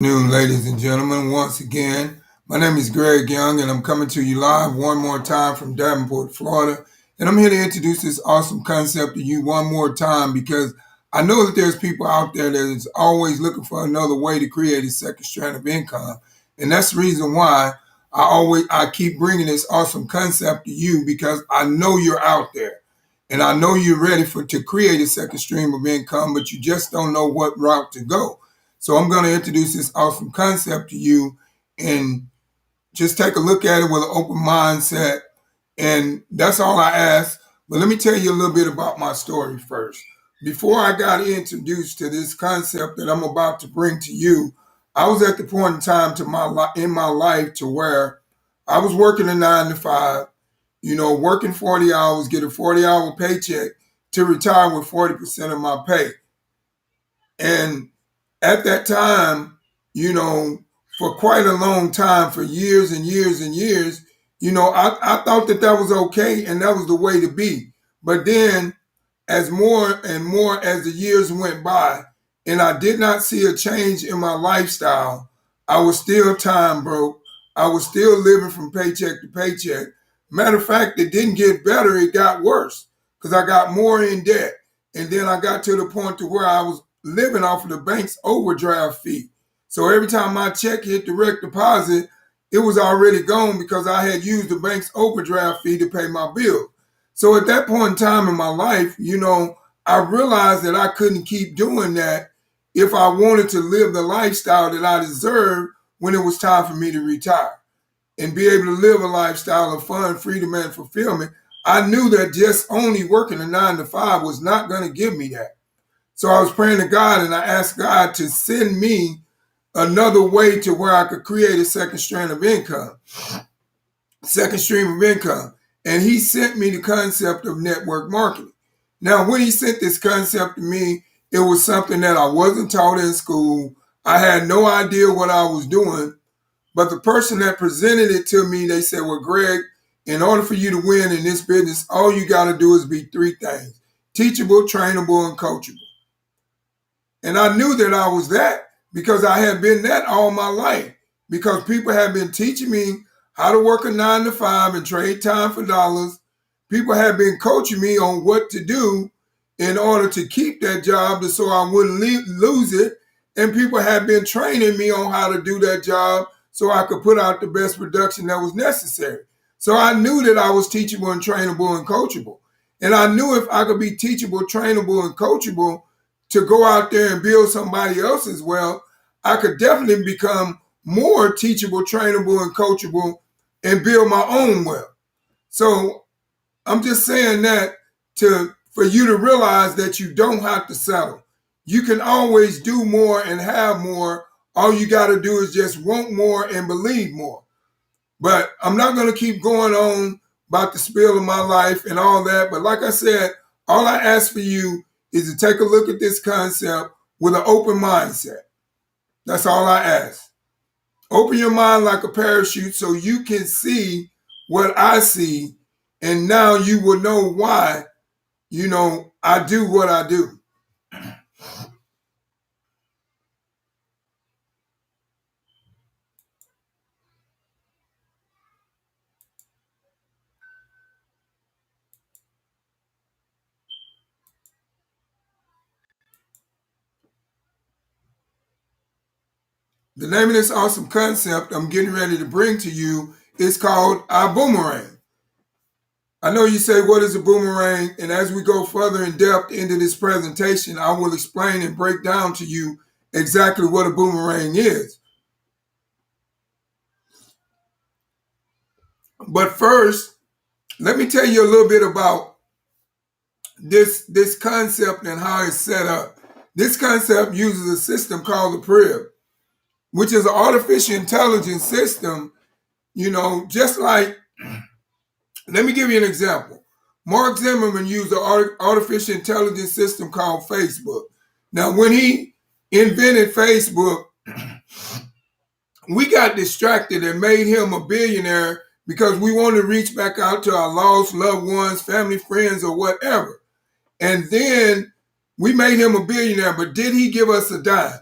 Noon, ladies and gentlemen. Once again, my name is Greg Young, and I'm coming to you live one more time from Davenport, Florida. And I'm here to introduce this awesome concept to you one more time because I know that there's people out there that is always looking for another way to create a second strand of income. And that's the reason why I keep bringing this awesome concept to you, because I know you're out there. And I know you're ready to create a second stream of income, but you just don't know what route to go. So I'm going to introduce this awesome concept to you and just take a look at it with an open mindset. And that's all I ask. But let me tell you a little bit about my story first. Before I got introduced to this concept that I'm about to bring to you, I was at the point in time in my life to where I was working a 9 to 5, working 40 hours, get a 40-hour paycheck to retire with 40% of my pay. And at that time, for quite a long time, for years and years and years, I thought that was okay and that was the way to be. But then, as more and more as the years went by, and I did not see a change in my lifestyle, I was still time broke. I was still living from paycheck to paycheck. Matter of fact, it didn't get better, it got worse because I got more in debt. And then I got to the point to where I was living off of the bank's overdraft fee. So every time my check hit direct deposit, it was already gone because I had used the bank's overdraft fee to pay my bill. So at that point in time in my life, I realized that I couldn't keep doing that if I wanted to live the lifestyle that I deserved when it was time for me to retire and be able to live a lifestyle of fun, freedom, and fulfillment. I knew that just only working a 9 to 5 was not going to give me that. So I was praying to God and I asked God to send me another way to where I could create a second stream of income. And he sent me the concept of network marketing. Now, when he sent this concept to me, it was something that I wasn't taught in school. I had no idea what I was doing. But the person that presented it to me, they said, well, Greg, in order for you to win in this business, all you got to do is be 3 things: teachable, trainable, and coachable. And I knew that I was that because I had been that all my life, because people had been teaching me how to work a 9 to 5 and trade time for dollars. People had been coaching me on what to do in order to keep that job so I wouldn't lose it. And people had been training me on how to do that job so I could put out the best production that was necessary. So I knew that I was teachable and trainable and coachable. And I knew if I could be teachable, trainable, and coachable to go out there and build somebody else's wealth, I could definitely become more teachable, trainable, and coachable and build my own wealth. So I'm just saying that for you to realize that you don't have to settle. You can always do more and have more. All you got to do is just want more and believe more. But I'm not going to keep going on about the spill of my life and all that. But like I said, all I ask for you is to take a look at this concept with an open mindset. That's all I ask. Open your mind like a parachute so you can see what I see. And now you will know why, I do what I do. The name of this awesome concept I'm getting ready to bring to you is called a boomerang. I know you say, what is a boomerang? And as we go further in depth into this presentation, I will explain and break down to you exactly what a boomerang is. But first, let me tell you a little bit about this concept and how it's set up. This concept uses a system called the PRIB, which is an artificial intelligence system, just like, let me give you an example. Mark Zimmerman used an artificial intelligence system called Facebook. Now, when he invented Facebook, we got distracted and made him a billionaire because we wanted to reach back out to our lost loved ones, family, friends, or whatever. And then we made him a billionaire, but did he give us a dime?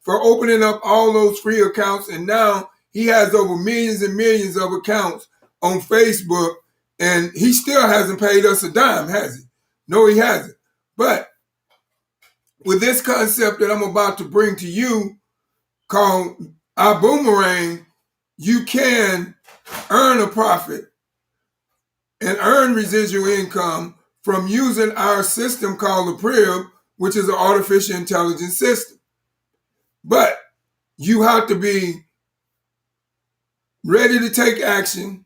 for opening up all those free accounts. And now he has over millions and millions of accounts on Facebook, and he still hasn't paid us a dime, has he? No, he hasn't. But with this concept that I'm about to bring to you called our boomerang, you can earn a profit and earn residual income from using our system called the PRIB, which is an artificial intelligence system. But you have to be ready to take action.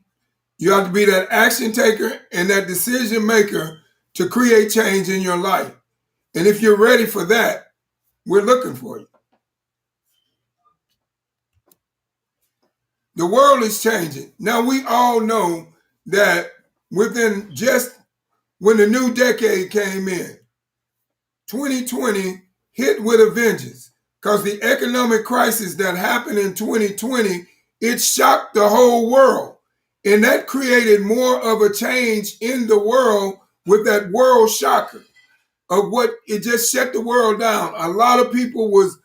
You have to be that action taker and that decision maker to create change in your life. And if you're ready for that, we're looking for you. The world is changing. Now, we all know that within just when the new decade came in, 2020 hit with a vengeance, because the economic crisis that happened in 2020, it shocked the whole world. And that created more of a change in the world with that world shocker of what it just shut the world down. A lot of people was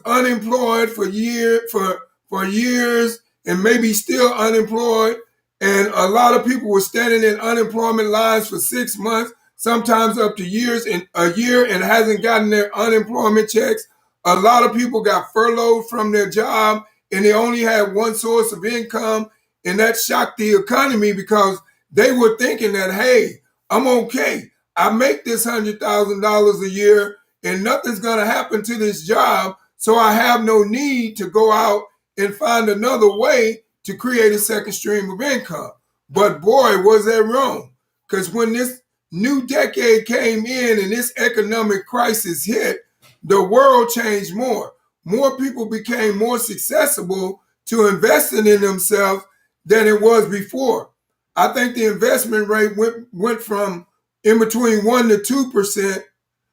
unemployed for years and maybe still unemployed. And a lot of people were standing in unemployment lines for 6 months, sometimes up to a year, and hasn't gotten their unemployment checks. A lot of people got furloughed from their job and they only had one source of income. And that shocked the economy because they were thinking that, hey, I'm okay. I make this $100,000 a year and nothing's going to happen to this job. So I have no need to go out and find another way to create a second stream of income. But boy, was that wrong. Because when this new decade came in and this economic crisis hit, the world changed more. More people became more successful to investing in themselves than it was before. I think the investment rate went from in between 1 to 2%,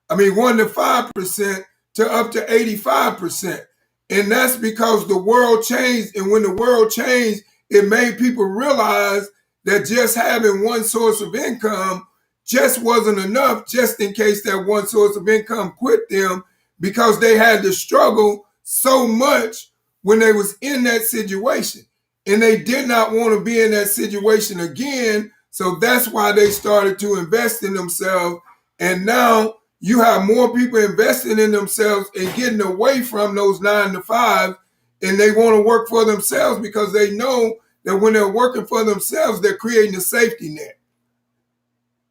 1 to 5% to up to 85%. And that's because the world changed. And when the world changed, it made people realize that just having one source of income just wasn't enough, just in case that one source of income quit them, because they had to struggle so much when they was in that situation. And they did not want to be in that situation again. So that's why they started to invest in themselves. And now you have more people investing in themselves and getting away from those 9 to 5, and they want to work for themselves because they know that when they're working for themselves, they're creating a safety net.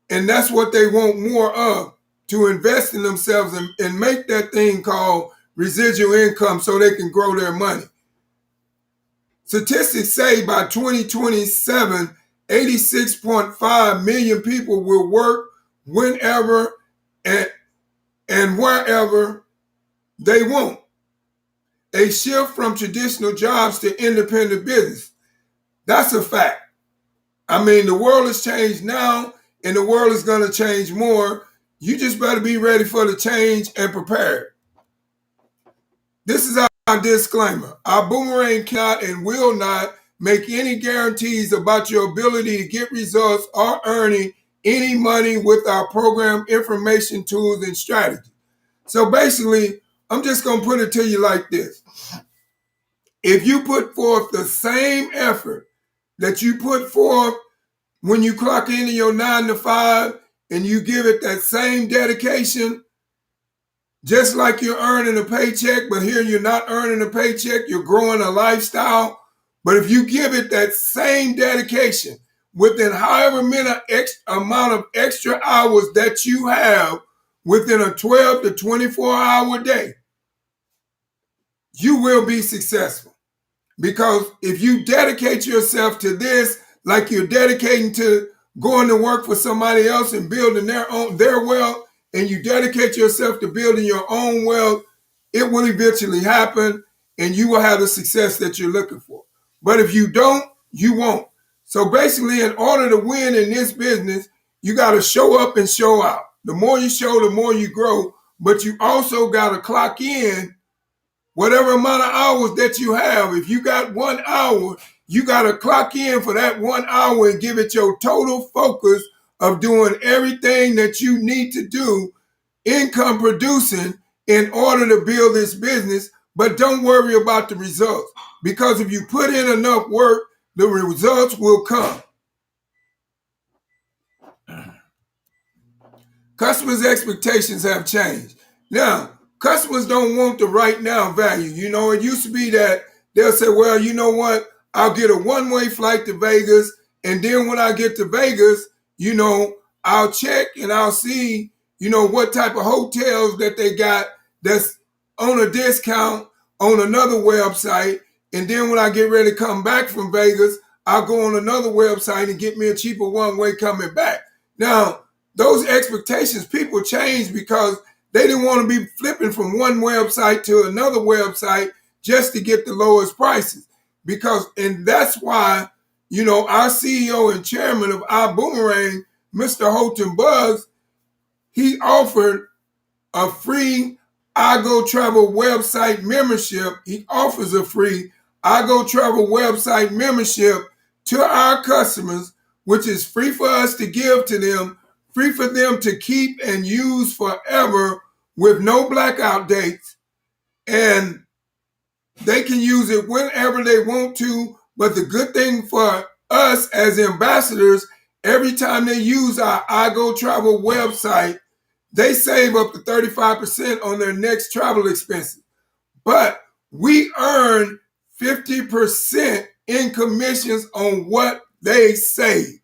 And that's what they want more of, to invest in themselves and make that thing called residual income so they can grow their money. Statistics say by 2027, 86.5 million people will work whenever and wherever they want. A shift from traditional jobs to independent business. That's a fact. The world has changed now, and the world is going to change more. You just better be ready for the change and prepared. This is our disclaimer. Our boomerang cannot and will not make any guarantees about your ability to get results or earning any money with our program information, tools, and strategies. So basically, I'm just going to put it to you like this. If you put forth the same effort that you put forth when you clock into your 9 to 5, and you give it that same dedication, just like you're earning a paycheck, but here you're not earning a paycheck, you're growing a lifestyle. But if you give it that same dedication within however many amount of extra hours that you have within a 12 to 24-hour day, you will be successful. Because if you dedicate yourself to this, like you're dedicating to going to work for somebody else and building their wealth, and you dedicate yourself to building your own wealth, it will eventually happen and you will have the success that you're looking for. But if you don't, you won't. So basically, in order to win in this business, you got to show up and show out. The more you show, the more you grow. But you also got to clock in whatever amount of hours that you have. If you got 1 hour, you got to clock in for that 1 hour and give it your total focus of doing everything that you need to do, income producing, in order to build this business. but don't worry about the results, because if you put in enough work, the results will come. Customers' expectations have changed. Now, customers don't want the right now value. It used to be that they'll say, well, you know what? I'll get a one-way flight to Vegas. And then when I get to Vegas, I'll check and I'll see, what type of hotels that they got that's on a discount on another website. And then when I get ready to come back from Vegas, I'll go on another website and get me a cheaper one-way coming back. Now, those expectations, people change because they didn't want to be flipping from one website to another website just to get the lowest prices. And that's why, our CEO and chairman of our Boomerang, Mr. Holton Buggs, he offered a free I Go Travel website membership. He offers a free I Go Travel website membership to our customers, which is free for us to give to them, free for them to keep and use forever with no blackout dates. And they can use it whenever they want to. But the good thing for us as ambassadors, every time they use our I Go Travel website, they save up to 35% on their next travel expenses. But we earn 50% in commissions on what they save.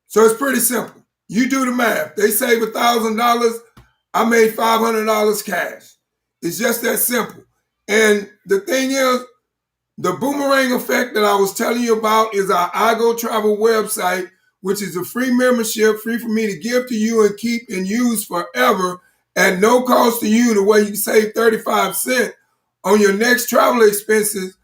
So it's pretty simple. You do the math. They save $1,000. I made $500 cash. It's just that simple. And the thing is, the boomerang effect that I was telling you about is our I Go Travel website, which is a free membership, free for me to give to you and keep and use forever at no cost to you, the way you save 35 cents on your next travel expenses.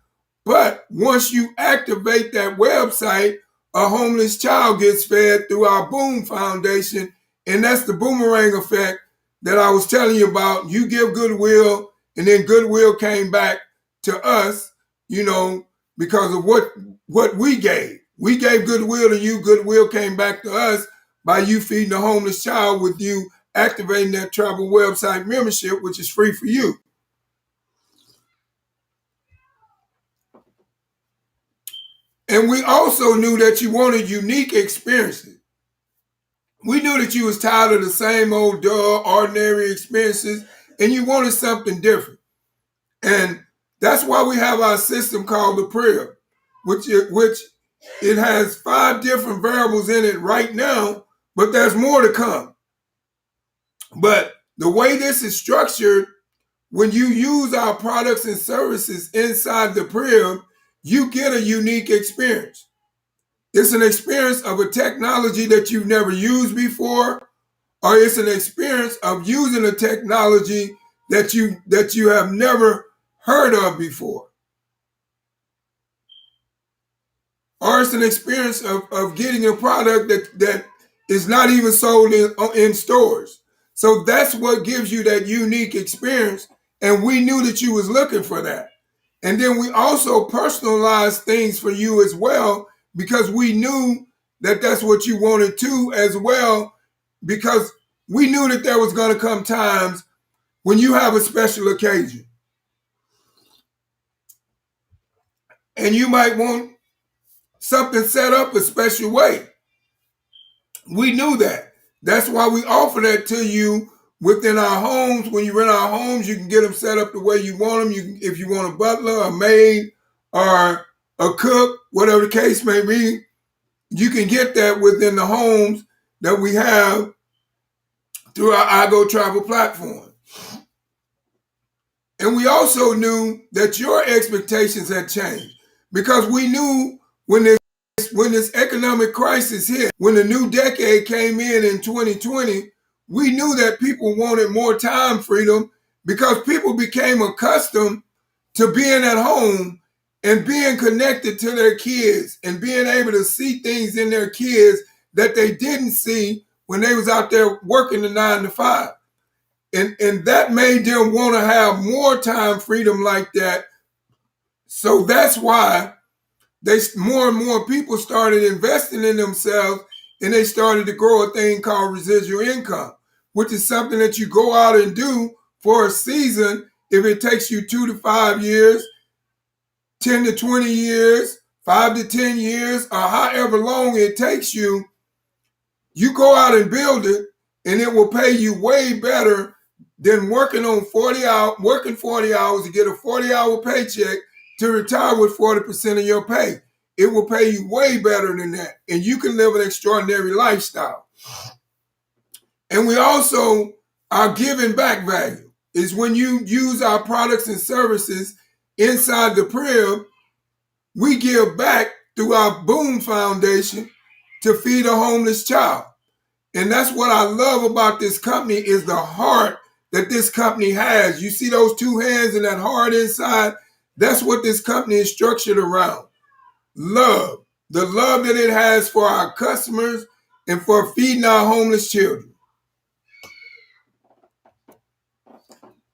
But once you activate that website, a homeless child gets fed through our Boom Foundation, and that's the boomerang effect that I was telling you about. You give goodwill, and then goodwill came back to us, because of what we gave. We gave goodwill to you. Goodwill came back to us by you feeding a homeless child with you activating that travel website membership, which is free for you. And we also knew that you wanted unique experiences. We knew that you was tired of the same old dull, ordinary experiences, and you wanted something different. And that's why we have our system called the Priv, which it has 5 different variables in it right now, but there's more to come. But the way this is structured, when you use our products and services inside the Priv, you get a unique experience. It's an experience of a technology that you've never used before, or it's an experience of using a technology that you have never heard of before. Or it's an experience of getting a product that is not even sold in stores. So that's what gives you that unique experience. And we knew that you was looking for that. And then we also personalized things for you as well, because we knew that that's what you wanted too as well, because we knew that there was going to come times when you have a special occasion. And you might want something set up a special way. We knew that. That's why we offer that to you within our homes. When you rent our homes, you can get them set up the way you want them. If you want a butler, a maid, or a cook, whatever the case may be, you can get that within the homes that we have through our I Go Travel platform. And we also knew that your expectations had changed, because we knew when this economic crisis hit, when the new decade came in 2020, we knew that people wanted more time freedom, because people became accustomed to being at home and being connected to their kids and being able to see things in their kids that they didn't see when they was out there working the 9 to 5. And that made them want to have more time freedom like that. So that's why more and more people started investing in themselves, and they started to grow a thing called residual income, which is something that you go out and do for a season, if it takes you 2 to 5 years, 10 to 20 years, 5 to 10 years, or however long it takes you, you go out and build it, and it will pay you way better than working 40 hours to get a 40-hour paycheck to retire with 40% of your pay. It will pay you way better than that, and you can live an extraordinary lifestyle. And we also are giving back value. Is when you use our products and services inside the crib, we give back through our Boom Foundation to feed a homeless child. And that's what I love about this company is the heart that this company has. You see those two hands and that heart inside? That's what this company is structured around. Love. The love that it has for our customers and for feeding our homeless children.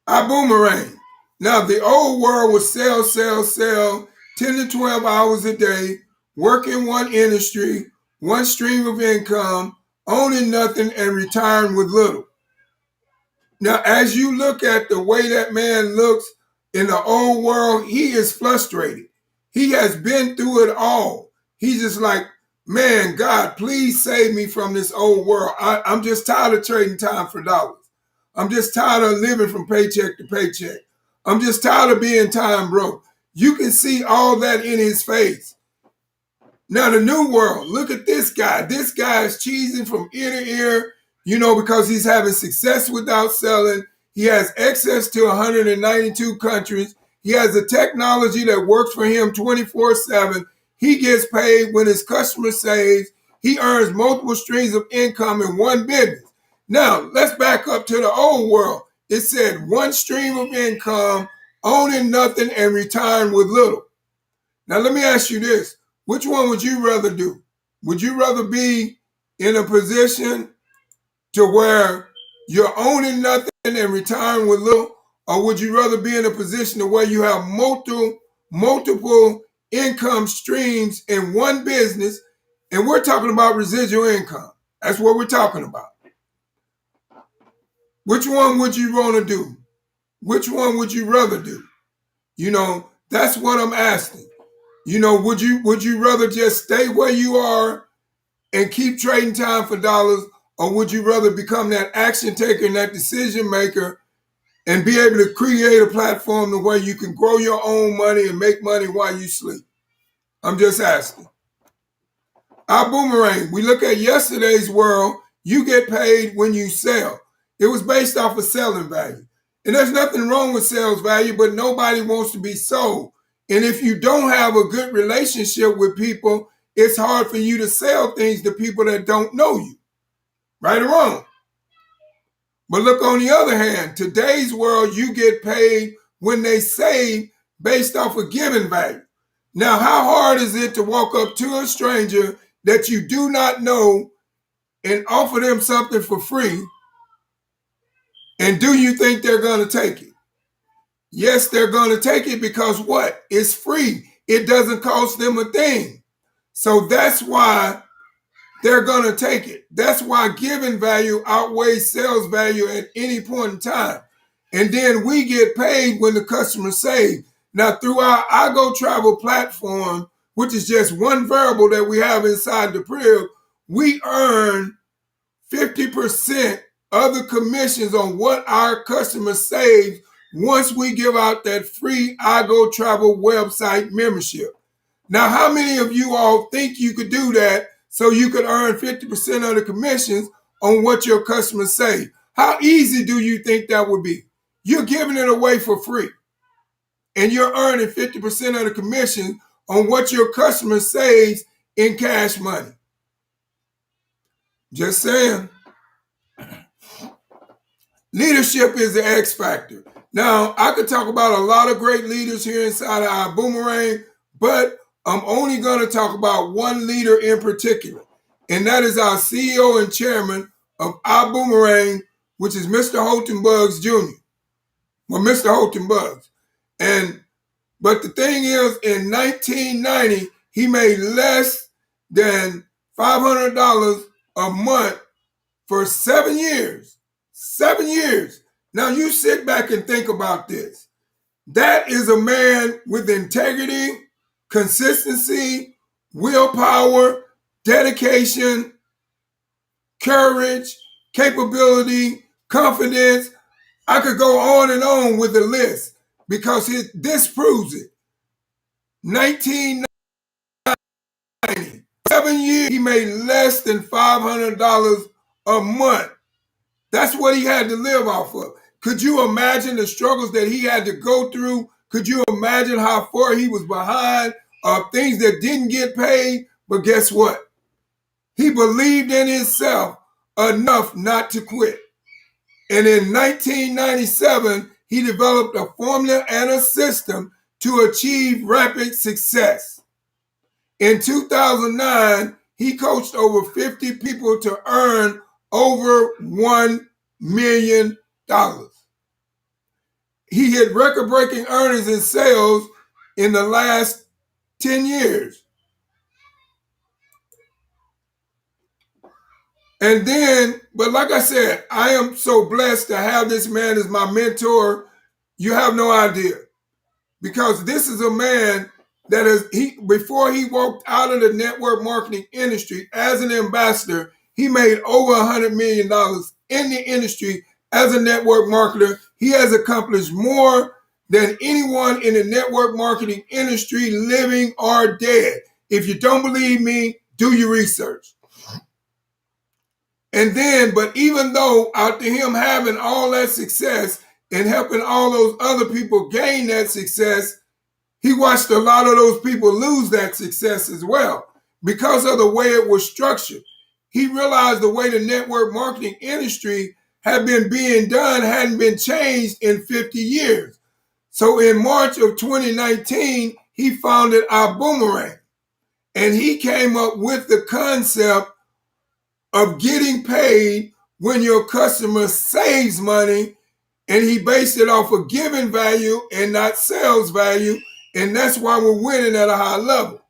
Our Boomerang. Now, the old world was sell, 10 to 12 hours a day, work in one industry, one stream of income, owning nothing and retiring with little. Now, as you look at the way that man looks in the old world, he is frustrated. He has been through it all. He's just like, man, God, please save me from this old world. I'm just tired of trading time for dollars. I'm just tired of living from paycheck to paycheck. I'm just tired of being time broke. You can see all that in his face. Now, the new world, look at this guy. This guy is cheesing from ear to ear, because he's having success without selling. He has access to 192 countries. He has a technology that works for him 24/7. He gets paid when his customer saves. He earns multiple streams of income in one business. Now, let's back up to the old world. It said one stream of income, owning nothing and retiring with little. Now, let me ask you this. Which one would you rather do? Would you rather be in a position to where you're owning nothing and retiring with little, or would you rather be in a position to where you have multiple income streams in one business, and we're talking about residual income? That's what we're talking about. Which one would you want to do? Which one would you rather do? That's what I'm asking. Would you rather just stay where you are and keep trading time for dollars, or would you rather become that action taker and that decision maker and be able to create a platform to where you can grow your own money and make money while you sleep? I'm just asking. Our Boomerang, we look at yesterday's world, you get paid when you sell. It was based off of selling value. And there's nothing wrong with sales value, but nobody wants to be sold. And if you don't have a good relationship with people, it's hard for you to sell things to people that don't know you. Right or wrong? But look, on the other hand, today's world, you get paid when they save based off of giving value. Now, how hard is it to walk up to a stranger that you do not know and offer them something for free? And do you think they're going to take it? Yes, they're going to take it because what? It's free. It doesn't cost them a thing. So that's why they're going to take it. That's why giving value outweighs sales value at any point in time. And then we get paid when the customer saves. Now, through our I Go Travel platform, which is just one variable that we have inside the crib, we earn 50% of the commissions on what our customers save once we give out that free I Go Travel website membership. Now, how many of you all think you could do that so you could earn 50% of the commissions on what your customers save? How easy do you think that would be? You're giving it away for free, and you're earning 50% of the commission on what your customer saves in cash money. Just saying. Leadership is the X factor. Now, I could talk about a lot of great leaders here inside of our Boomerang, but I'm only going to talk about one leader in particular, and that is our CEO and chairman of our Boomerang, which is Mr. Holton Buggs Jr. Well, Mr. Holton Buggs. But the thing is, in 1990, he made less than $500 a month for 7 years. 7 years. Now you sit back and think about this. That is a man with integrity, consistency, willpower, dedication, courage, capability, confidence. I could go on with the list because this proves it. 1990, 7 years, he made less than $500 a month. That's what he had to live off of. Could you imagine the struggles that he had to go through? Could you imagine how far he was behind of things that didn't get paid? But guess what? He believed in himself enough not to quit. And in 1997, he developed a formula and a system to achieve rapid success. In 2009, he coached over 50 people to earn over $1 million. He hit record-breaking earnings in sales in the last 10 years. And then, but like I said, I am so blessed to have this man as my mentor. You have no idea. Because this is a man that before he walked out of the network marketing industry as an ambassador, he made over $100 million in the industry as a network marketer. He has accomplished more than anyone in the network marketing industry, living or dead. If you don't believe me, do your research. And then, but even though after him having all that success and helping all those other people gain that success, he watched a lot of those people lose that success as well because of the way it was structured. He realized the way the network marketing industry had been being done hadn't been changed in 50 years. So in March of 2019, he founded our Boomerang. And he came up with the concept of getting paid when your customer saves money, and he based it off of giving value and not sales value, and that's why we're winning at a high level.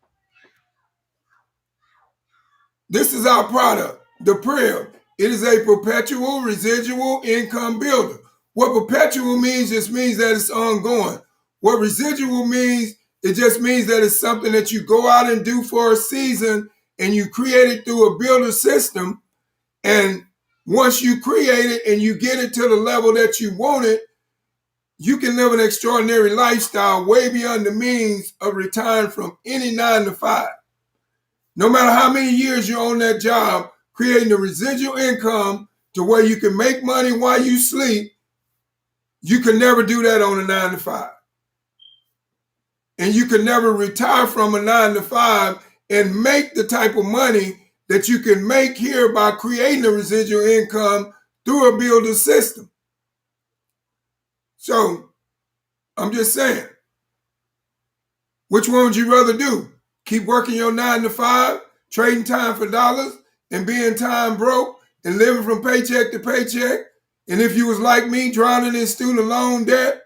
This is our product, the PRIV. It is a perpetual residual income builder. What perpetual means just means that it's ongoing. What residual means, it just means that it's something that you go out and do for a season and you create it through a builder system. And once you create it and you get it to the level that you want it, you can live an extraordinary lifestyle way beyond the means of retiring from any 9 to 5. No matter how many years you're on that job, creating a residual income to where you can make money while you sleep, you can never do that on a 9 to 5. And you can never retire from a 9 to 5 and make the type of money that you can make here by creating a residual income through a builder system. So I'm just saying, which one would you rather do? Keep working your 9 to 5, trading time for dollars, and being time broke and living from paycheck to paycheck? And if you was like me, drowning in student loan debt?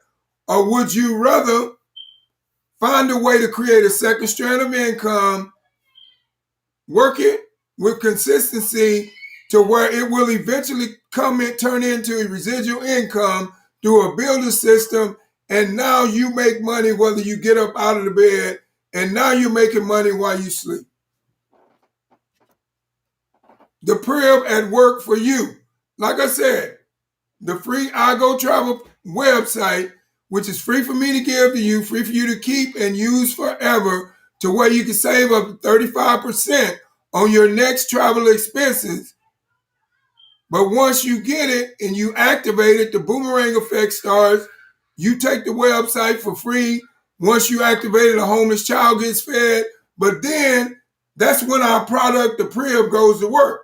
Or would you rather find a way to create a second strand of income, work it with consistency to where it will eventually turn into a residual income through a builder system, and now you make money whether you get up out of the bed, and now you're making money while you sleep. The PRIV at work for you. Like I said, the free I Go Travel website, which is free for me to give to you, free for you to keep and use forever, to where you can save up to 35% on your next travel expenses. But once you get it and you activate it, the boomerang effect starts. You take the website for free. Once you activate it, a homeless child gets fed. But then that's when our product, the PRIV, goes to work.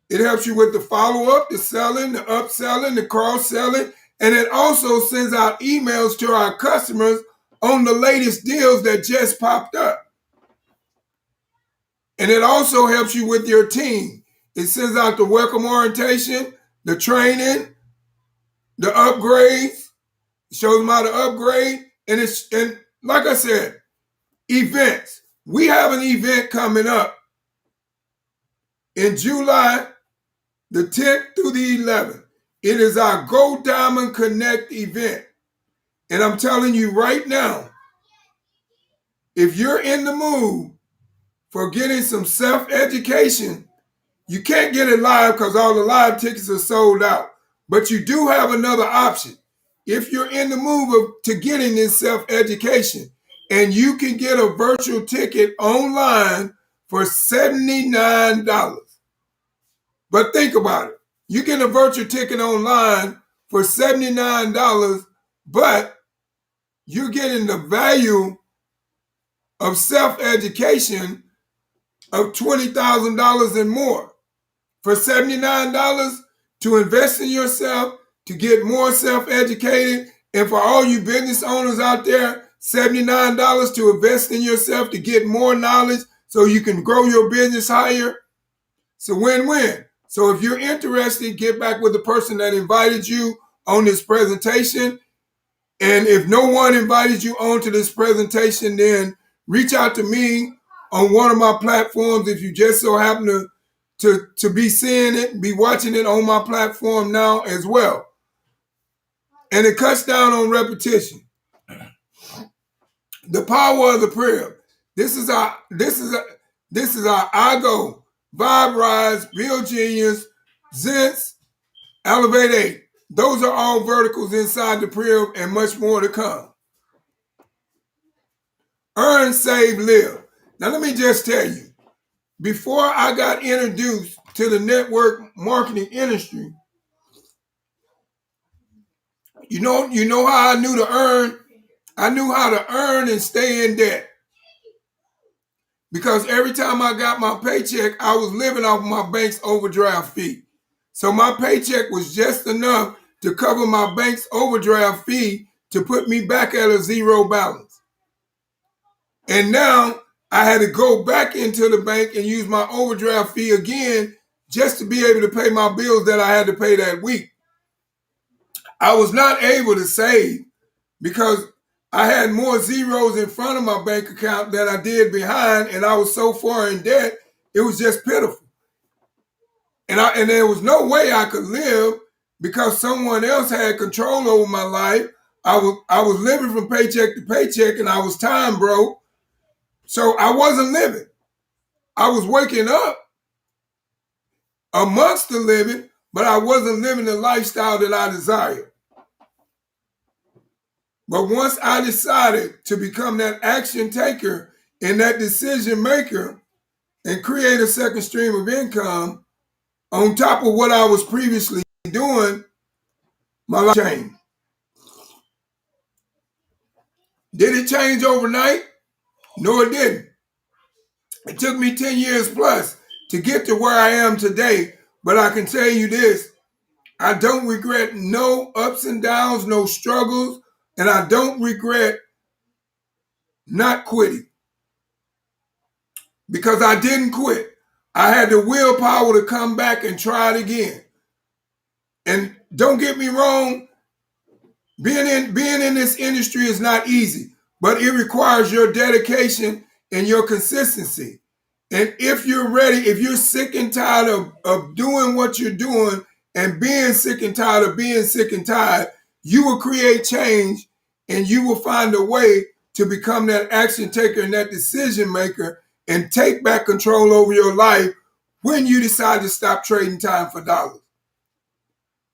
It helps you with the follow-up, the selling, the upselling, the cross-selling, and it also sends out emails to our customers on the latest deals that just popped up. And it also helps you with your team. It sends out the welcome orientation, the training, the upgrades, shows them how to upgrade, and like I said, events. We have an event coming up in July the 10th through the 11th. It is our Go Diamond Connect event. And I'm telling you right now, if you're in the mood for getting some self-education, you can't get it live because all the live tickets are sold out. But you do have another option. If you're in the mood to getting this self-education, and you can get a virtual ticket online for $79. But think about it. You get a virtual ticket online for $79, but you're getting the value of self-education of $20,000 and more. For $79 to invest in yourself, to get more self-educated, and for all you business owners out there, $79 to invest in yourself to get more knowledge so you can grow your business higher. It's a win-win. So if you're interested, get back with the person that invited you on this presentation. And if no one invited you onto this presentation, then reach out to me on one of my platforms if you just so happen to be seeing it, be watching it on my platform now as well. And it cuts down on repetition. The power of the prayer. This is our I Go, Vibe Rise, Build Genius, Zents, Elevate 8. Those are all verticals inside the prayer and much more to come. Earn, save, live. Now let me just tell you, before I got introduced to the network marketing industry, you know how I knew to earn? I knew how to earn and stay in debt. Because every time I got my paycheck, I was living off my bank's overdraft fee. So my paycheck was just enough to cover my bank's overdraft fee to put me back at a zero balance. And now I had to go back into the bank and use my overdraft fee again just to be able to pay my bills that I had to pay that week. I was not able to save because I had more zeros in front of my bank account than I did behind, and I was so far in debt, it was just pitiful. And there was no way I could live because someone else had control over my life. I was living from paycheck to paycheck, and I was time broke. So I wasn't living. I was waking up amongst the living, but I wasn't living the lifestyle that I desired. But once I decided to become that action taker and that decision maker and create a second stream of income on top of what I was previously doing, my life changed. Did it change overnight? No, it didn't. It took me 10 years plus to get to where I am today, but I can tell you this, I don't regret no ups and downs, no struggles, and I don't regret not quitting because I didn't quit. I had the willpower to come back and try it again. And don't get me wrong, being in this industry is not easy, but it requires your dedication and your consistency. And if you're ready, if you're sick and tired of doing what you're doing and being sick and tired of being sick and tired, you will create change and you will find a way to become that action taker and that decision maker and take back control over your life when you decide to stop trading time for dollars.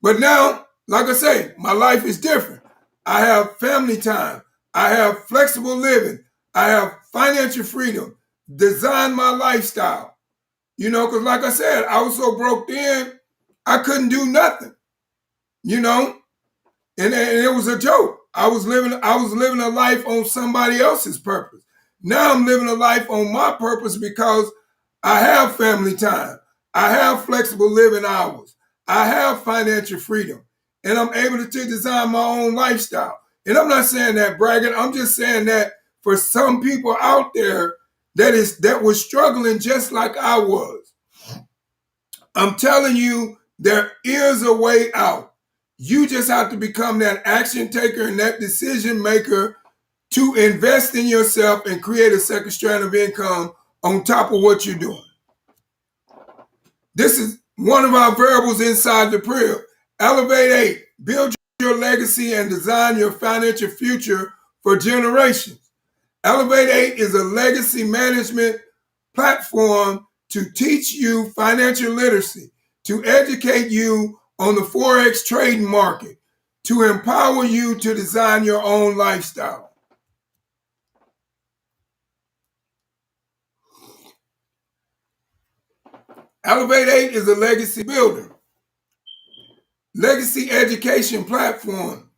But now, like I say, my life is different. I have family time. I have flexible living. I have financial freedom. Design my lifestyle. Because like I said, I was so broke in, I couldn't do nothing. And it was a joke. I was living a life on somebody else's purpose. Now I'm living a life on my purpose because I have family time. I have flexible living hours. I have financial freedom. And I'm able to design my own lifestyle. And I'm not saying that bragging. I'm just saying that for some people out there that was struggling just like I was. I'm telling you, there is a way out. You just have to become that action taker and that decision maker to invest in yourself and create a second strand of income on top of what you're doing. This is one of our variables inside the prayer. Elevate 8, build your your legacy and design your financial future for generations. Elevate 8 is a legacy management platform to teach you financial literacy, to educate you on the Forex trading market, to empower you to design your own lifestyle. Elevate 8 is a legacy builder, legacy education platform.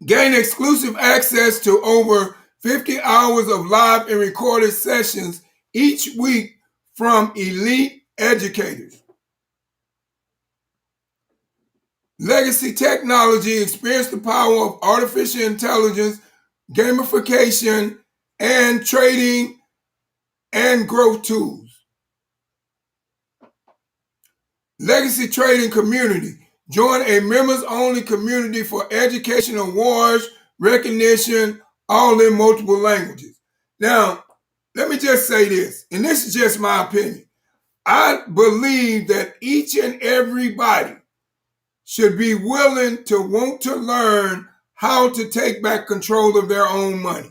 Gain exclusive access to over 50 hours of live and recorded sessions each week from elite educators. Legacy technology, experience the power of artificial intelligence, gamification, and trading and growth tools. Legacy trading community. Join a members-only community for education, awards, recognition, all in multiple languages. Now, let me just say this, and this is just my opinion. I believe that each and everybody should be willing to want to learn how to take back control of their own money.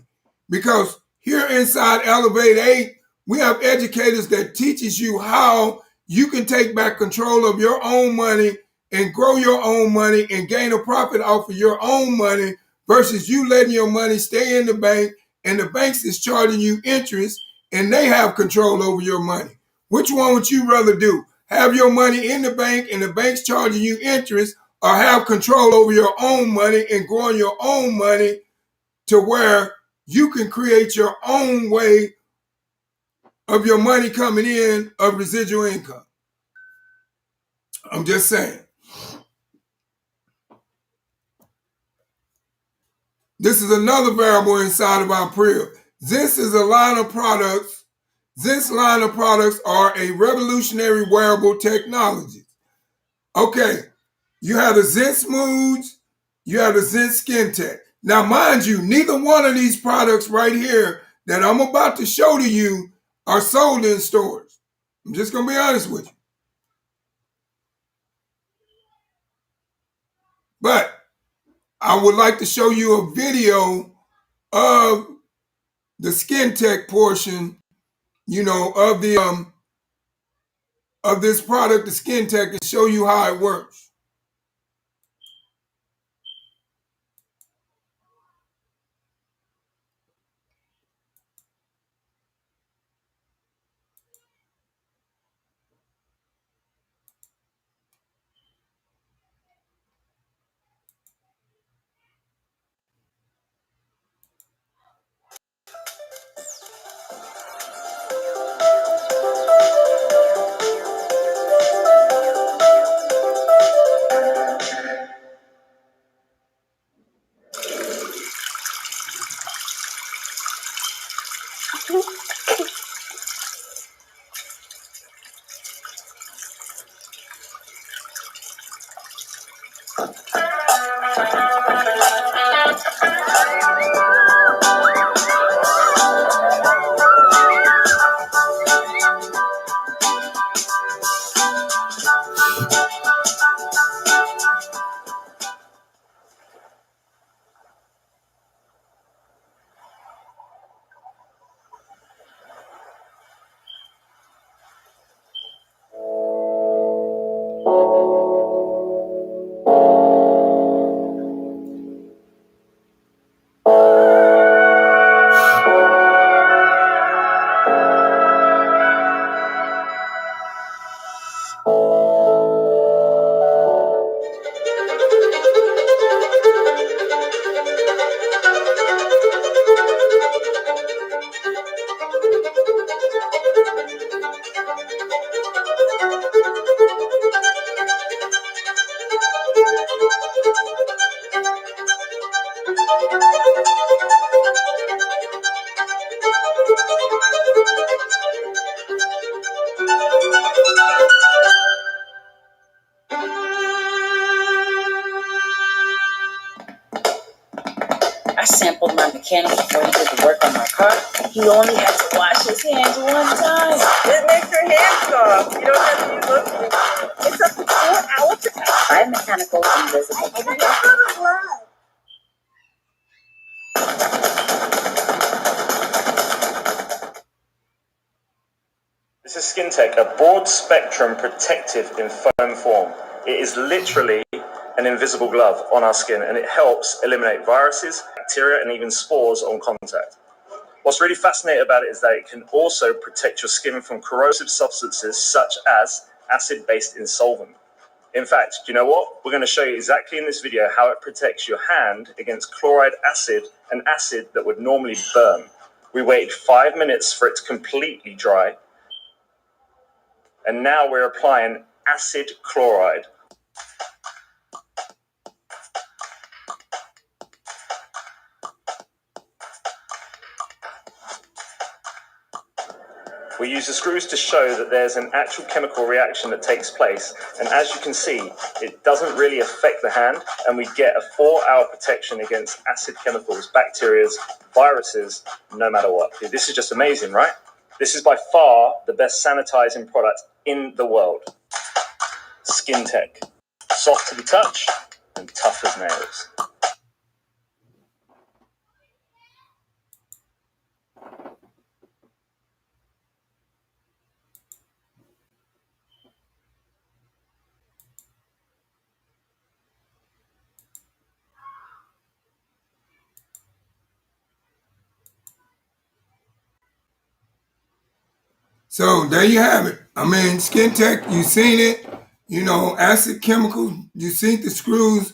Because here inside Elevate 8, we have educators that teaches you how you can take back control of your own money and grow your own money and gain a profit off of your own money versus you letting your money stay in the bank and the banks is charging you interest and they have control over your money. Which one would you rather do? Have your money in the bank and the bank's charging you interest, or have control over your own money and growing your own money to where you can create your own way of your money coming in of residual income? I'm just saying. This is another variable inside of our PRIV. This is a line of products. This line of products are a revolutionary wearable technology. Okay, you have the Zen Smooths, you have the Zen Skin Tech. Now, mind you, neither one of these products right here that I'm about to show to you are sold in stores. I'm just going to be honest with you. But I would like to show you a video of the Skin Tech portion, of this product, the Skin Tech, to show you how it works. I sampled my mechanic before he did the work on my car. He only had to wash his hands one time. It makes your hands soft. You don't have to use lotion. It's up to 4 hours. biomechanical invisible. This is SkinTech, a broad spectrum protective in foam form. It is literally an invisible glove on our skin, and it helps eliminate viruses, bacteria, and even spores on contact. What's really fascinating about it is that it can also protect your skin from corrosive substances such as acid-based insolvent. In fact, do you know what? We're going to show you exactly in this video how it protects your hand against chloride acid, an acid that would normally burn. We waited 5 minutes for it to completely dry, and now we're applying acid chloride. We use the screws to show that there's an actual chemical reaction that takes place, and as you can see, it doesn't really affect the hand, and we get a 4-hour protection against acid chemicals, bacteria, viruses, no matter what. This is just amazing, right? This is by far the best sanitizing product in the world. SkinTech, soft to the touch and tough as nails. So there you have it. I mean, SkinTech, you seen it. You know, acid chemicals, you seen the screws,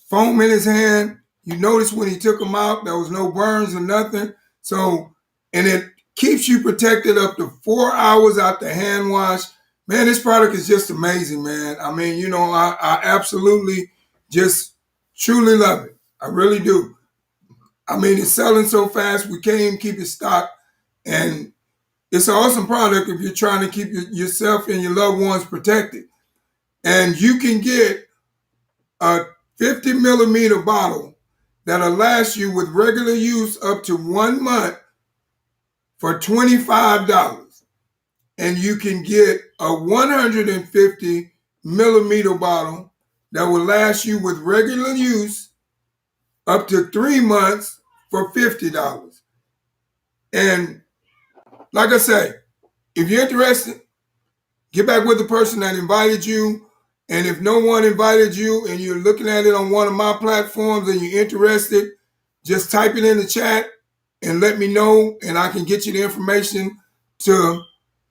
foam in his hand. You notice when he took them out, there was no burns or nothing. So, and it keeps you protected up to 4 hours after hand wash. Man, this product is just amazing, man. I mean, you know, I absolutely just truly love it. I really do. I mean, it's selling so fast, we can't even keep it stocked. And it's an awesome product if you're trying to keep yourself and your loved ones protected. And you can get a 50 millimeter bottle that'll last you with regular use up to 1 month for $25. And you can get a 150 millimeter bottle that will last you with regular use up to 3 months for $50. And like I say, if you're interested, get back with the person that invited you. And if no one invited you and you're looking at it on one of my platforms and you're interested, just type it in the chat and let me know, and I can get you the information to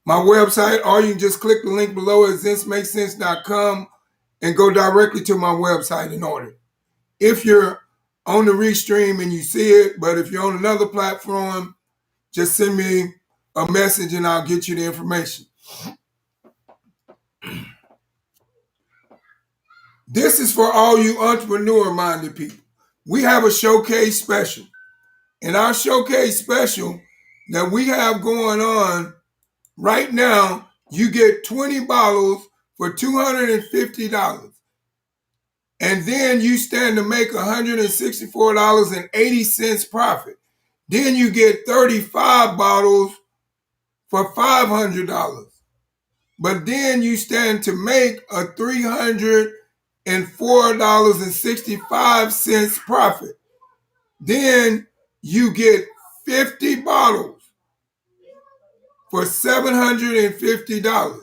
my website, or you can just click the link below at thismakesense.com and go directly to my website and order. If you're on the Restream and you see it, but if you're on another platform, just send me a message and I'll get you the information. This is for all you entrepreneur-minded people. We have a showcase special. And our showcase special that we have going on right now, you get 20 bottles for $250. And then you stand to make $164.80 profit. Then you get 35 bottles for $500. But then you stand to make a $304.65 profit. Then you get 50 bottles for $750.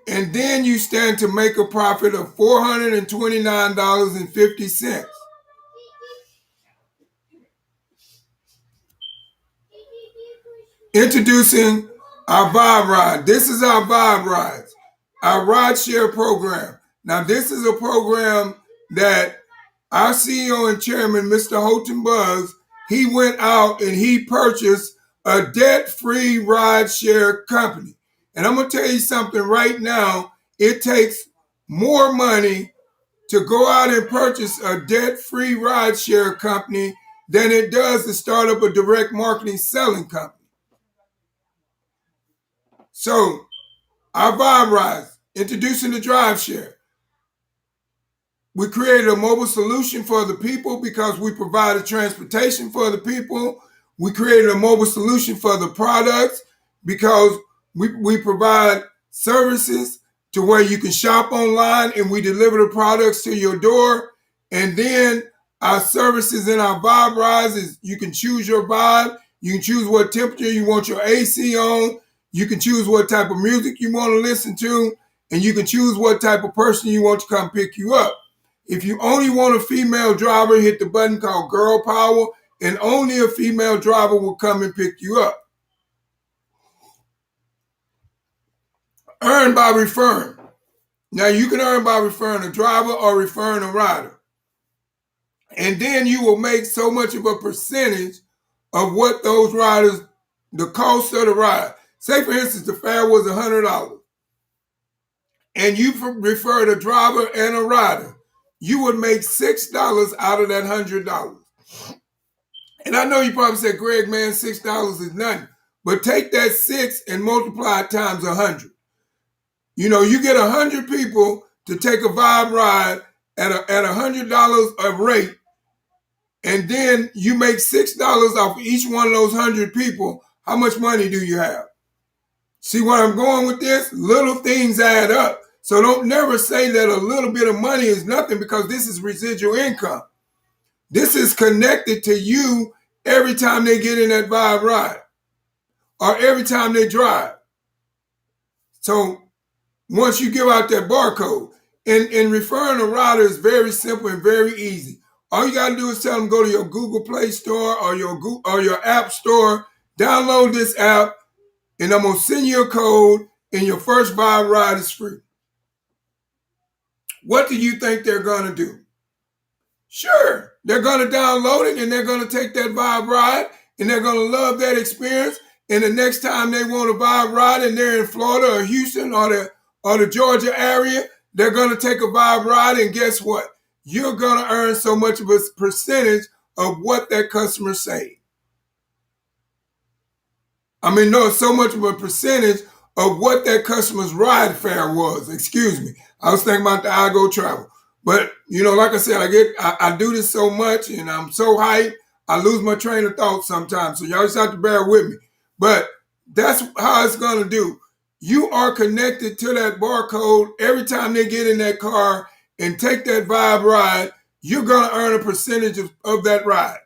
And then you stand to make a profit of $429.50. Introducing our Vibe Ride. This is our Vibe Rides, our ride share program. Now, this is a program that our CEO and chairman, Mr. Houghton Buzz, he went out and he purchased a debt-free ride share company. And I'm going to tell you something right now. It takes more money to go out and purchase a debt-free ride share company than it does to start up a direct marketing selling company. So, our Vibe Rides, introducing the drive share. We created a mobile solution for the people because we provided transportation for the people. We created a mobile solution for the products because we provide services to where you can shop online and we deliver the products to your door. And then our services in our vibe rise is you can choose your vibe. You can choose what temperature you want your AC on. You can choose what type of music you want to listen to. And you can choose what type of person you want to come pick you up. If you only want a female driver, hit the button called Girl Power, and only a female driver will come and pick you up. Earn by referring. Now, you can earn by referring a driver or referring a rider. And then you will make so much of a percentage of what those riders, the cost of the ride. Say, for instance, the fare was $100, and you referred a driver and a rider. You would make $6 out of that $100. And I know you probably said, Greg, man, $6 is nothing. But take that 6 and multiply it times 100. You know, you get 100 people to take a vibe ride at $100 a rate, and then you make $6 off each one of those 100 people. How much money do you have? See where I'm going with this? Little things add up. So don't never say that a little bit of money is nothing, because this is residual income. This is connected to you every time they get in that vibe ride or every time they drive. So once you give out that barcode, and referring a rider is very simple and very easy. All you got to do is tell them, go to your Google Play Store or your App Store, download this app, and I'm going to send you a code, and your first vibe ride is free. What do you think they're going to do? Sure, they're going to download it, and they're going to take that vibe ride, and they're going to love that experience. And the next time they want a vibe ride and they're in Florida or Houston or the Georgia area, they're going to take a vibe ride, and guess what? You're going to earn so much of a percentage of what that customer saved. I mean, no, so much of a percentage of what that customer's ride fare was. Excuse me. I was thinking about the I Go Travel. But, you know, like I said, I do this so much, and I'm so hyped, I lose my train of thought sometimes. So y'all just have to bear with me. But that's how it's going to do. You are connected to that barcode. Every time they get in that car and take that vibe ride, you're going to earn a percentage of that ride.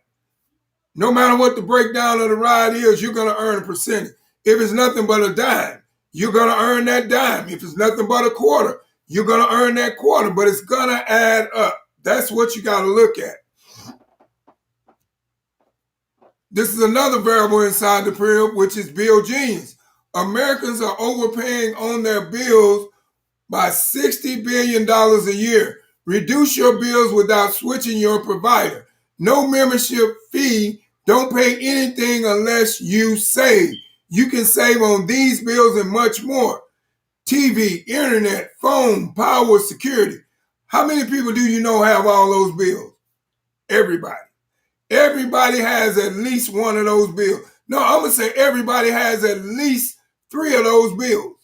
No matter what the breakdown of the ride is, you're going to earn a percentage. If it's nothing but a dime, you're going to earn that dime. If it's nothing but a quarter, you're going to earn that quarter, but it's going to add up. That's what you got to look at. This is another variable inside the pyramid, which is bill genius. Americans are overpaying on their bills by $60 billion a year. Reduce your bills without switching your provider. No membership fee. Don't pay anything unless you save. You can save on these bills and much more. TV, internet, phone, power, security. How many people do you know have all those bills? Everybody. Everybody has at least one of those bills. No, I'm going to say everybody has at least 3 of those bills.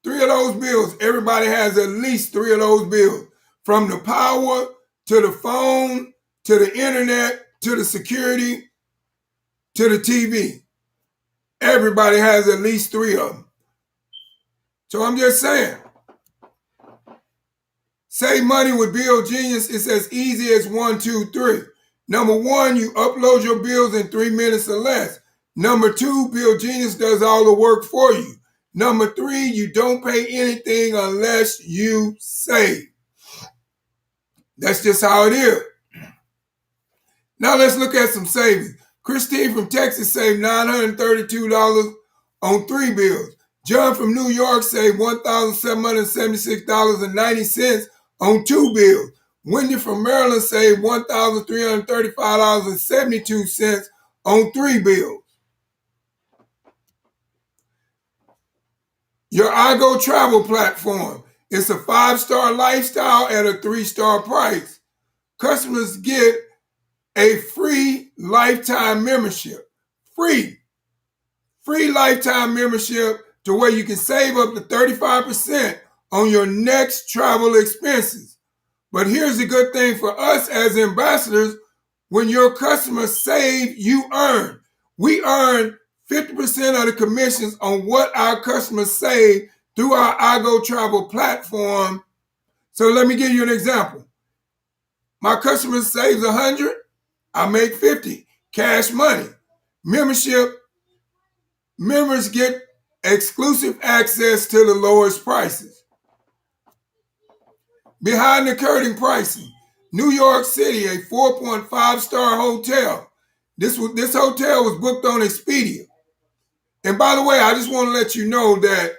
3 of those bills. Everybody has at least 3 of those bills. From the power to the phone to the internet to the security to the TV. Everybody has at least 3 of them. So I'm just saying, save money with Bill Genius. It's as easy as 1, 2, 3. Number 1, you upload your bills in 3 minutes or less. Number 2, Bill Genius does all the work for you. Number 3, you don't pay anything unless you save. That's just how it is. Now let's look at some savings. Christine from Texas saved $932 on 3 bills. John from New York saved $1,776.90 on 2 bills. Wendy from Maryland saved $1,335.72 on 3 bills. Your I Go Travel platform. It's a 5-star lifestyle at a 3-star price. Customers get a free lifetime membership. Free lifetime membership to where you can save up to 35% on your next travel expenses. But here's the good thing for us as ambassadors. When your customers save, you earn. We earn 50% of the commissions on what our customers save through our I Go Travel platform. So let me give you an example. My customer saves 100, I make 50, cash money. Membership, members get exclusive access to the lowest prices. Behind the curtain pricing. New York City, a 4.5-star hotel. This hotel was booked on Expedia. And by the way, I just want to let you know that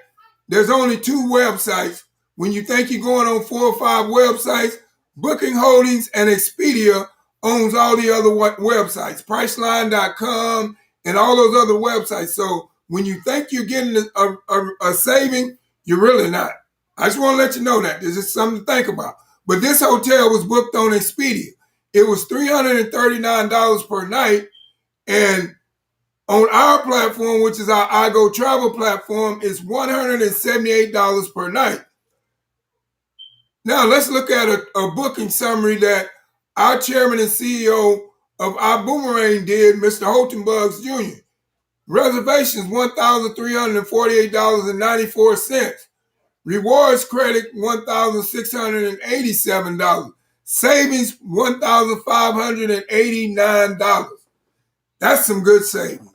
there's only 2 websites. When you think you're going on 4 or 5 websites, Booking Holdings and Expedia owns all the other websites, Priceline.com and all those other websites. So when you think you're getting a saving, you're really not. I just want to let you know that. This is something to think about. But this hotel was booked on Expedia. It was $339 per night. And on our platform, which is our I Go Travel platform, it's $178 per night. Now, let's look at a booking summary that our chairman and CEO of our Boomerang did, Mr. Holton Buggs Jr. Reservations, $1,348.94. Rewards credit, $1,687. Savings, $1,589. That's some good savings.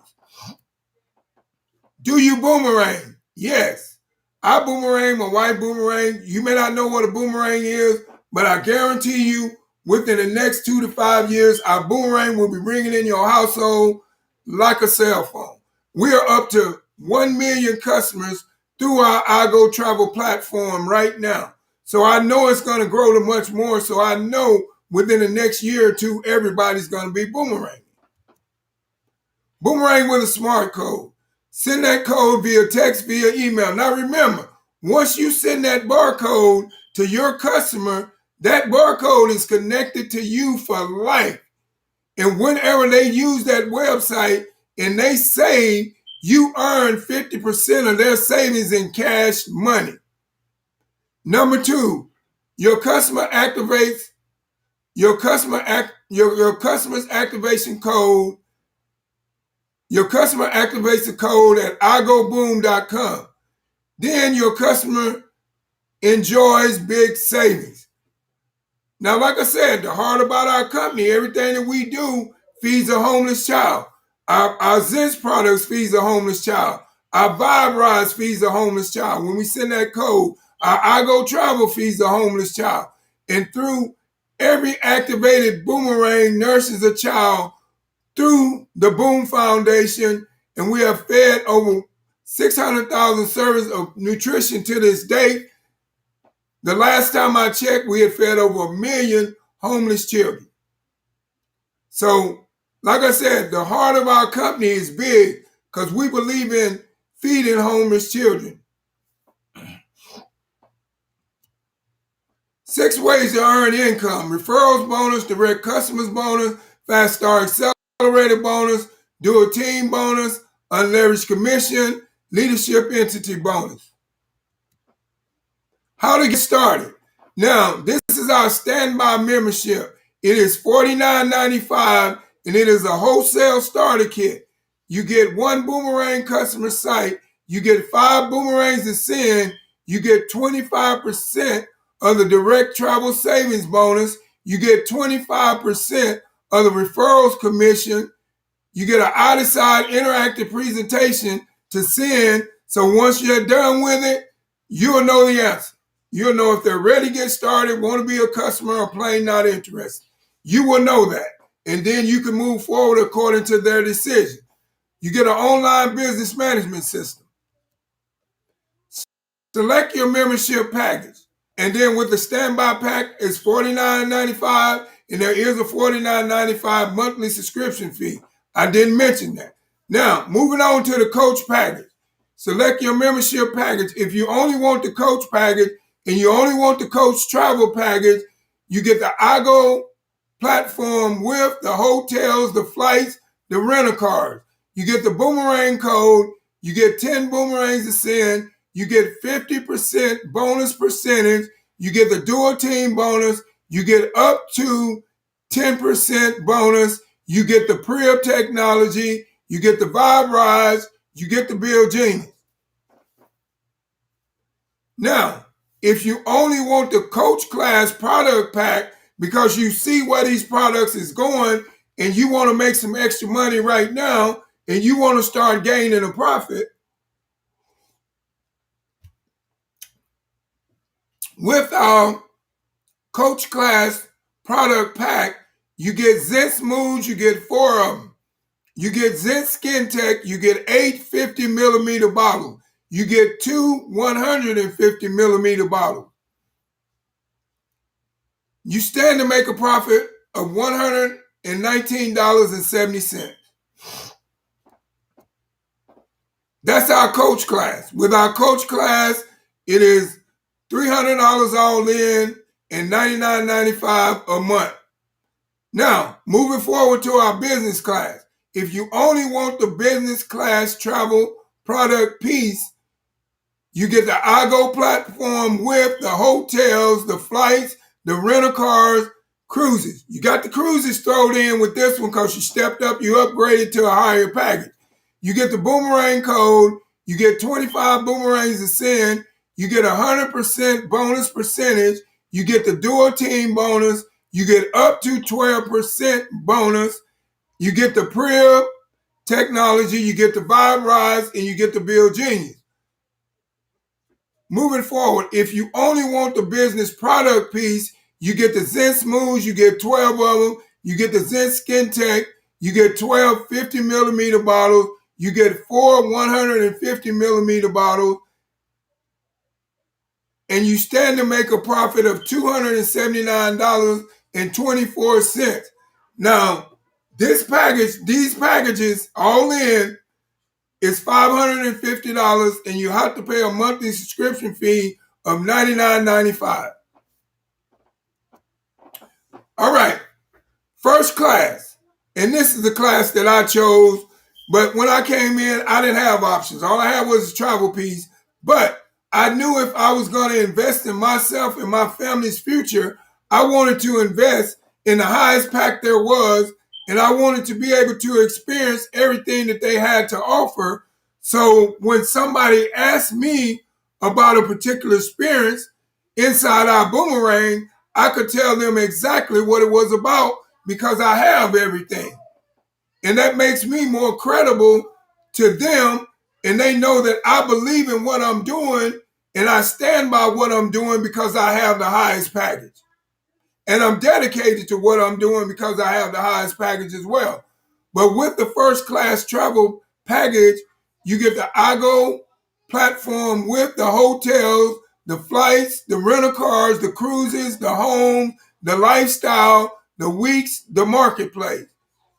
Do you boomerang? Yes. I boomerang, my wife boomerang. You may not know what a boomerang is, but I guarantee you within the next 2 to 5 years, our boomerang will be ringing in your household like a cell phone. We are up to 1 million customers through our I Go Travel platform right now. So I know it's going to grow to much more. So I know within the next year or two, everybody's going to be boomerang. Boomerang with a smart code. Send that code via text, via email. Now remember, once you send that barcode to your customer, that barcode is connected to you for life. And whenever they use that website and they save, you earn 50% of their savings in cash money. Number 2, your customer activates your customer's activation code. Your customer activates the code at igoboom.com. Then your customer enjoys big savings. Now, like I said, the heart about our company, everything that we do feeds a homeless child. Our Zen's products feeds a homeless child. Our Vibe Rides feeds a homeless child. When we send that code, our I Go Travel feeds a homeless child. And through every activated boomerang nurses a child through the Boom Foundation, and we have fed over 600,000 servings of nutrition to this date. The last time I checked, we had fed over 1 million homeless children. So, like I said, the heart of our company is big because we believe in feeding homeless children. 6 ways to earn income: referrals bonus, direct customers bonus, fast start accelerator bonus, dual team bonus, unleveraged commission, leadership entity bonus. How to get started? Now, this is our standby membership. It is $49.95 and it is a wholesale starter kit. You get 1 boomerang customer site, you get 5 boomerangs to send, you get 25% of the direct travel savings bonus, you get 25% of the referrals commission, you get an out-of-side interactive presentation to send. So once you're done with it, you'll know the answer. You'll know if they're ready to get started, want to be a customer, or plain not interested. You will know that. And then you can move forward according to their decision. You get an online business management system. Select your membership package. And then with the standby pack, it's $49.95, and there is a $49.95 monthly subscription fee. I didn't mention that. Now, moving on to the coach package. Select your membership package. If you only want the coach package and you only want the coach travel package, you get the iGo platform with the hotels, the flights, the rental cars. You get the boomerang code. You get 10 boomerangs to send. You get 50% bonus percentage. You get the dual team bonus. You get up to 10% bonus. You get the pre-op technology. you get the Vibe Rise, you get the Bill Genius. Now, if you only want the Coach Class product pack because you see where these products is going and you want to make some extra money right now and you want to start gaining a profit, with our Coach Class product pack, you get Zen Smooth, you get 4 of them. You get Zen Skin Tech, you get 8 50 millimeter bottles. You get 2 150 millimeter bottles. You stand to make a profit of $119.70. That's our Coach Class. With our Coach Class, it is $300 all in and $99.95 a month. Now, moving forward to our business class. If you only want the business class travel product piece, you get the iGo platform with the hotels, the flights, the rental cars, cruises. You got the cruises thrown in with this one because you stepped up, you upgraded to a higher package. You get the Boomerang code, you get 25 boomerangs to send, you get 100% bonus percentage, you get the dual team bonus, you get up to 12% bonus, you get the Priv technology, you get the Vibe Rise, and you get the Bill Genius. Moving forward, if you only want the business product piece, you get the Zen Smooth, you get 12 of them, you get the Zen Skin Tech, you get 12 50 millimeter bottles, you get 4 150 millimeter bottles, and you stand to make a profit of $279.24. Now, these packages all in is $550, and you have to pay a monthly subscription fee of $99.95. All right, first class, and this is the class that I chose, but when I came in, I didn't have options. All I had was a travel piece, but I knew if I was going to invest in myself and my family's future, I wanted to invest in the highest pack there was, and I wanted to be able to experience everything that they had to offer. So when somebody asked me about a particular experience inside our Boomerang, I could tell them exactly what it was about because I have everything. And that makes me more credible to them, and they know that I believe in what I'm doing and I stand by what I'm doing because I have the highest package. And I'm dedicated to what I'm doing because I have the highest package as well. But with the first class travel package, you get the iGo platform with the hotels, the flights, the rental cars, the cruises, the home, the lifestyle, the weeks, the marketplace.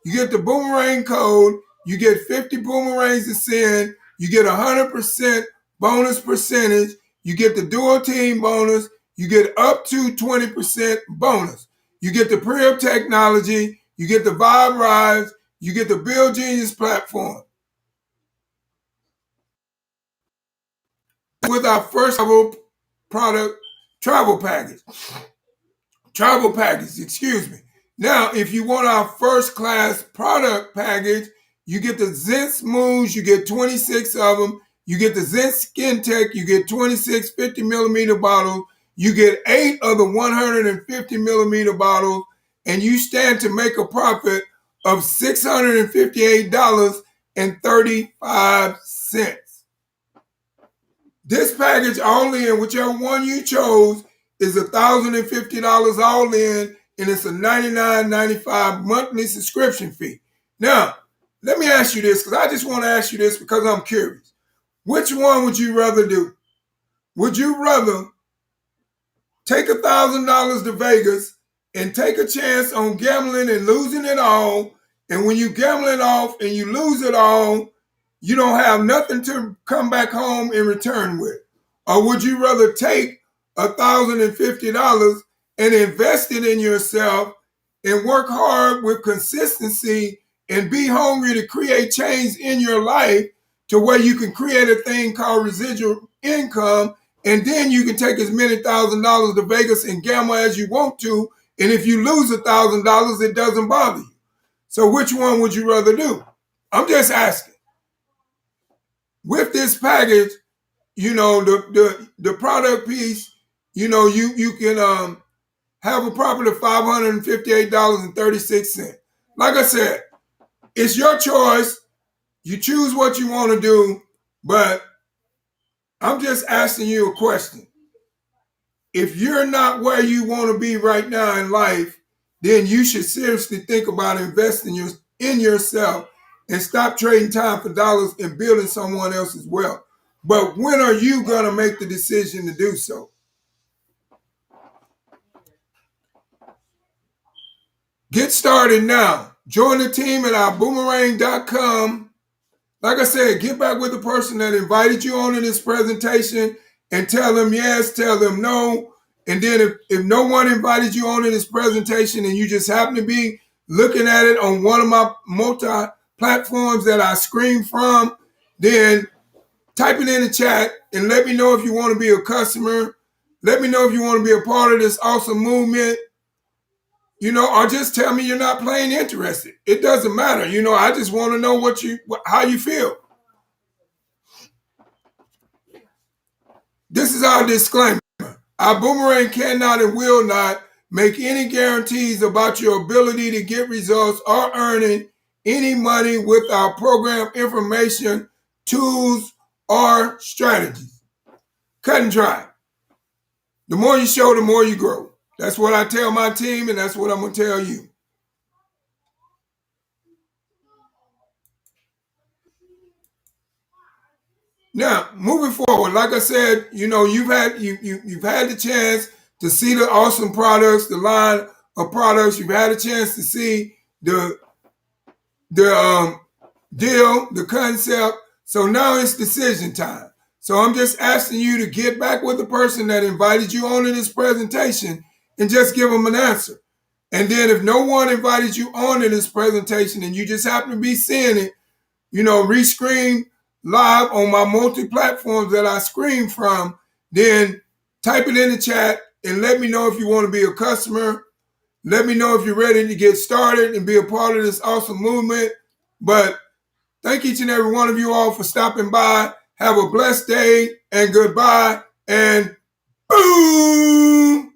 You get the Boomerang code, you get 50 boomerangs to send, you get 100% bonus percentage, you get the dual team bonus, you get up to 20% bonus. You get the Priv technology, you get the Vibe Rise, you get the Bill Genius platform. With our first travel package, excuse me. Now, if you want our first class product package, you get the Zen Smooth, you get 26 of them, you get the Zen Skin Tech, you get 26 50 millimeter bottles, you get 8 of the 150 millimeter bottles, and you stand to make a profit of $658.35. This package all in, whichever one you chose, is $1,050 all in, and it's a $99.95 monthly subscription fee. Now, let me ask you this, because I just want to ask you this because I'm curious. Which one would you rather do? Would you rather take $1,000 to Vegas and take a chance on gambling and losing it all, and when you gamble it off and you lose it all, you don't have nothing to come back home and return with? Or would you rather take $1,050 and invest it in yourself and work hard with consistency and be hungry to create change in your life to where you can create a thing called residual income, and then you can take as many $1,000 to Vegas and gamble as you want to, and if you lose $1,000, it doesn't bother you? So which one would you rather do? I'm just asking. With this package, the product piece, you can have a profit of $558.36. Like I said, it's your choice. You choose what you want to do, but I'm just asking you a question. If you're not where you want to be right now in life, then you should seriously think about investing in yourself and stop trading time for dollars and building someone else's wealth. But when are you going to make the decision to do so? Get started now. Join the team at our boomerang.com. Like I said, get back with the person that invited you on to this presentation and tell them yes, tell them no. And then if no one invited you on to this presentation and you just happen to be looking at it on one of my multi-platforms that I screen from, then type it in the chat and let me know if you want to be a customer. Let me know if you want to be a part of this awesome movement. Or just tell me you're not plain interested. It doesn't matter. I just want to know how you feel. This is our disclaimer. Our Boomerang cannot and will not make any guarantees about your ability to get results or earning any money with our program information, tools, or strategies. Cut and dry. The more you show, the more you grow. That's what I tell my team, and that's what I'm going to tell you. Now, moving forward, like I said, you've had the chance to see the awesome products, the line of products. You've had a chance to see the deal, the concept. So now it's decision time. So I'm just asking you to get back with the person that invited you on to this presentation and just give them an answer. And then if no one invited you on to this presentation and you just happen to be seeing it, rescreen live on my multi-platforms that I screen from, then type it in the chat and let me know if you want to be a customer. Let me know if you're ready to get started and be a part of this awesome movement. But thank each and every one of you all for stopping by. Have a blessed day and goodbye and boom!